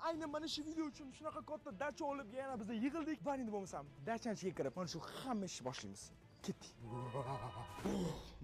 aynan mana shu video uchun shunaqa katta dacha olib yana biz yig'ildik. Va endi bo'lmasam, dachani ichiga kirib, mana shu hamma ishni boshlaymiz. Ketdik.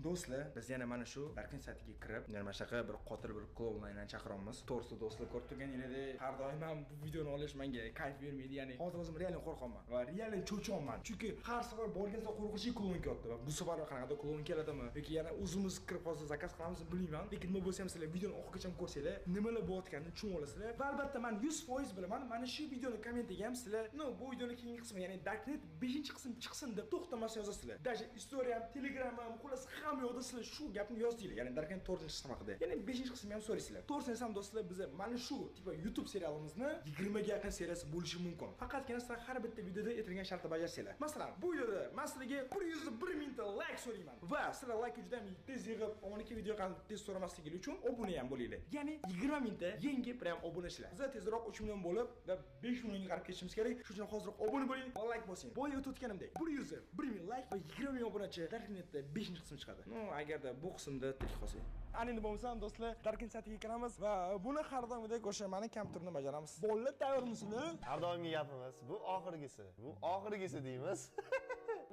Do'stlar, biz yana mana shu Darkin saytiga kirib, mana shunaqa bir qotil bir klounlarni chaqiramiz. To'g'risi do'stlar, ko'rib turganingizdek, har doim ham bu videoni olish menga kayf bermaydi. Ya'ni hozir o'zim realan qo'rqaman va realan cho'chonman. Chunki har safar borgansa qo'rqinchli kloun kelyapti va bu safar qanaqadir kloun keladimi yoki yana o'zimiz kirib hozir zakaz qilamizmi bilmayman. Lekin nima bo'lsa ham sizlar videoni oxirigacha ko'rsanglar, nimalar bo'layotganini tushunib olasizlar. Va albatta men 100% bilaman, mana shu videoni kommentiga ham sizlar, bu videoni keyingi qismi, ya'ni Darknet 5-qism chiqsin deb to'xtamasdan yozasizlar. Даже Instagram, Telegram ham, xullas hamma yoqda sizlar shu gapni yozdinglar. Ya'ni Darknet 4-qism haqida. Ya'ni 5-qismni ham so'raysizlar. To'g'risini aytsam do'stlar, biz mana shu tipa YouTube serialimizni 20 ga yaqin seriyasi bo'lishi mumkin. Faqatgina sizlar har bitta videoda aytilgan shartni bajarsanglar. Masalan, bu videoda men sizlarga 101 mingta like so'rayman. Va sizlar like juda ham tez yig'ib, omoniki video qanday tez so'ramasligingiz uchun obuna ham bo'linglar. Ya'ni 20 mingta yangi prям obunachilar. Biz tezroq 3 million bo'lib va 5 millionga qarab ketishimiz kerak. Shuning uchun hozirroq obuna bo'ling va like bosing. Boya o'tganimdek 101 ming like va 20 ming obunachi Darknetda 5-qism chiqadi. Agarda bu qismda tirik qolsak. Ana endi bo'lmasam do'stlar, Darknet saytiga kiramiz va buni har doimgidek o'sha mani kompyuterni bajaramiz. Bolalar tayyormisizlar? Har doimgi gapimiz. Bu oxirgisi. Bu oxirgisi deymiz.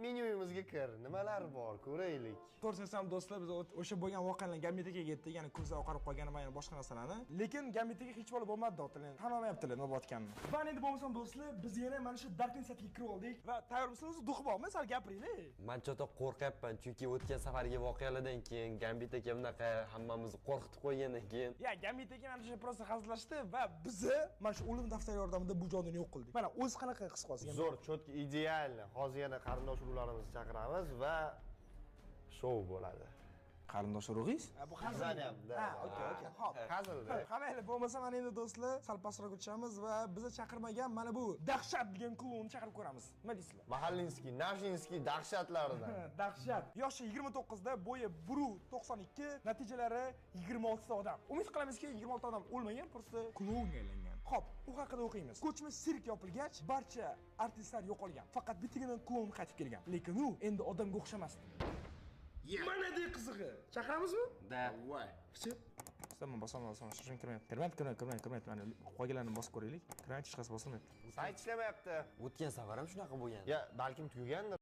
Menyuyimizga kir. Nimalar bor, ko'raylik. To'g'risini aytsam do'stlar, biz o'sha bo'lgan voqealarni Gambitaga ketdik, ya'ni ko'zlar oqarib qolgani va yana boshqa narsalarni. Lekin Gambitaga hech bo'lib bo'lmadi do'stlar. Tan olmayaptilar nima bo'layotganini. Va endi bo'lmasam do'stlar, biz yana mana shu Darknet saytiga kirib oldik va tayyormisizlar? Duxib olmay, sal gapiringlar. Men chota qo'rqyapman, chunki o'tgan safargi voqealardan keyin Gambit aka bunaqa hammamizni qo'rqitib qo'ygandan keyin. Ya, Gambit aka mana shu prosta hazillashdi va bizni mana shu o'lim daftari yordamida bu jonini yo'q qildik. Mana o'zi qanaqa his qilyapsiz? Zo'r, cho'tki, ideal. Hozir yana qarindosh urug'larimizni chaqiramiz va shou bo'ladi. Qarindosh urug'ingiz? Bu hazil. Ha, okey. Xo'p. Hazilda. Qamayli, bo'lmasa mana endi do'stlar, sal pastroq o'tishamiz va bizni chaqirmagan mana bu dahshat degan klonni chaqirib ko'ramiz. Nima deysizlar? Mahallinskiy, Navshinskiy dahshatlaridan. Dahshat. Yoshi 29 da, bo'yi 1.92, natijalari 26 ta odam. Umid qilamizki, 26 ta odam o'lmagan, просто klonga aylangan. Xo'p, u haqida o'qiymiz. Ko'chma sirk yopilgach, barcha artistlar yo'qolgan. Faqat bittagina klon qaytib kelgan. Lekin u endi odamga o'xshamasdi. Mana de qizig'i. Chaqiramizmi? Da. Voy. Pichib. Tamam, bosaman. Shuncha kirmayapti. Mana qo'yganlarni bosib ko'raylik. Kirmayapti, hech qaysi bosilmayapti. Sayt ishlamayapti. O'tgan safar ham shunaqa bo'lgan. Ya, balkim tugagandir.